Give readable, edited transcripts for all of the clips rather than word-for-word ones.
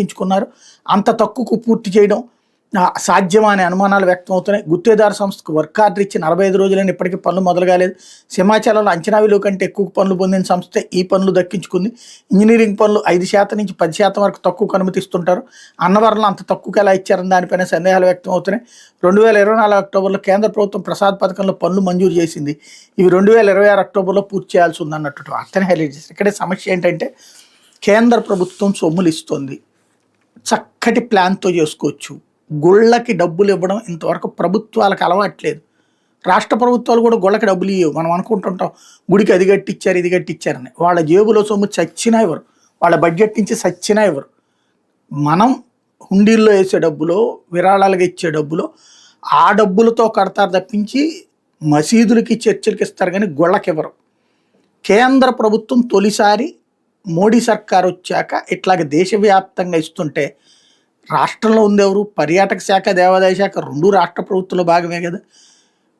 ఎంచుకున్నారు. అంత తక్కువకు పూర్తి చేయడం సాధ్యమా అనే అనుమానాలు వ్యక్తం అవుతున్నాయి. గుత్తేదారు సంస్థకు వర్క్ ఆర్డర్ ఇచ్చి 45 రోజులైనా ఇప్పటికీ పనులు మొదలు కాలేదు. సింహాచలంలో అంచనా విలువ కంటే ఎక్కువ పనులు పొందిన సంస్థే ఈ పనులు దక్కించుకుంది. ఇంజనీరింగ్ పనులు 5% నుంచి 10% వరకు తక్కువకు అనుమతిస్తుంటారు. అన్నవరంలో అంత తక్కువకి ఎలా ఇచ్చారని దానిపైన సందేహాలు వ్యక్తం అవుతున్నాయి. 2024 అక్టోబర్లో కేంద్ర ప్రభుత్వం ప్రసాద్ పథకంలో పనులు మంజూరు చేసింది. ఇవి 2026 అక్టోబర్లో పూర్తి చేయాల్సి ఉందన్నట్టు వార్తని హైలైట్ చేశారు. ఇక్కడే సమస్య ఏంటంటే కేంద్ర ప్రభుత్వం సొమ్ములు ఇస్తుంది, చక్కటి ప్లాన్తో చేసుకోవచ్చు. గుళ్ళకి డబ్బులు ఇవ్వడం ఇంతవరకు ప్రభుత్వాలకు అలవాట్లేదు. రాష్ట్ర ప్రభుత్వాలు కూడా గుళ్ళకి డబ్బులు ఇవ్వవు. మనం అనుకుంటుంటాం గుడికి అది కట్టించారు ఇది కట్టించారని. వాళ్ళ జేబులో సొమ్ము చచ్చినా ఇవ్వరు, వాళ్ళ బడ్జెట్ నుంచి చచ్చినా ఇవ్వరు. మనం హుండీల్లో వేసే డబ్బులో, విరాళాలుగా ఇచ్చే డబ్బులో ఆ డబ్బులతో కడతారు తప్పించి మసీదులకి చర్చిలకి ఇస్తారు కానీ గుళ్ళకి ఇవ్వరు. కేంద్ర ప్రభుత్వం తొలిసారి మోడీ సర్కార్ వచ్చాక ఇట్లాగ దేశవ్యాప్తంగా ఇస్తుంటే రాష్ట్రంలో ఉందెవరు? పర్యాటక శాఖ, దేవాదాయ శాఖ రెండు రాష్ట్ర ప్రభుత్వంలో భాగమే కదా.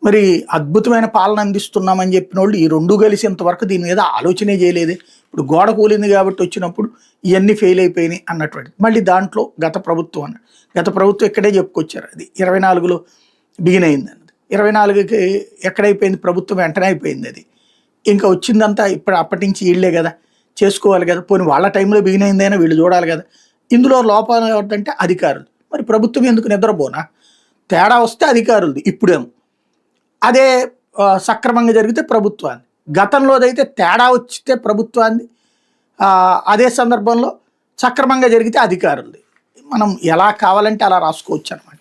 మరి అద్భుతమైన పాలన అందిస్తున్నామని చెప్పిన వాళ్ళు ఈ రెండు కలిసి ఇంతవరకు దీని మీద ఆలోచనే చేయలేదే. ఇప్పుడు గోడ కూలింది కాబట్టి వచ్చినప్పుడు ఇవన్నీ ఫెయిల్ అయిపోయినాయి అన్నటువంటిది. మళ్ళీ దాంట్లో గత ప్రభుత్వం ఇక్కడే చెప్పుకొచ్చారు. అది 24లో బిగిన్ అయింది అన్నది. 24కి ఎక్కడైపోయింది ప్రభుత్వం? వెంటనే అయిపోయింది. అది ఇంకా వచ్చిందంతా ఇప్పుడు అప్పటి నుంచి వీళ్ళే కదా చేసుకోవాలి కదా. పోనీ వాళ్ళ టైంలో బిగిన్ అయిందైనా వీళ్ళు చూడాలి కదా. ఇందులో లోపాలు ఎవరిదంటే అధికారులు. మరి ప్రభుత్వం ఎందుకు నిద్రపోనా? తేడా వస్తే అధికారులది. ఇప్పుడేమో అదే సక్రమంగా జరిగితే ప్రభుత్వాన్ని, గతంలోదైతే తేడా వచ్చితే ప్రభుత్వాన్ని, అదే సందర్భంలో సక్రమంగా జరిగితే అధికారులది. మనం ఎలా కావాలంటే అలా రాసుకోవచ్చు అనమాట.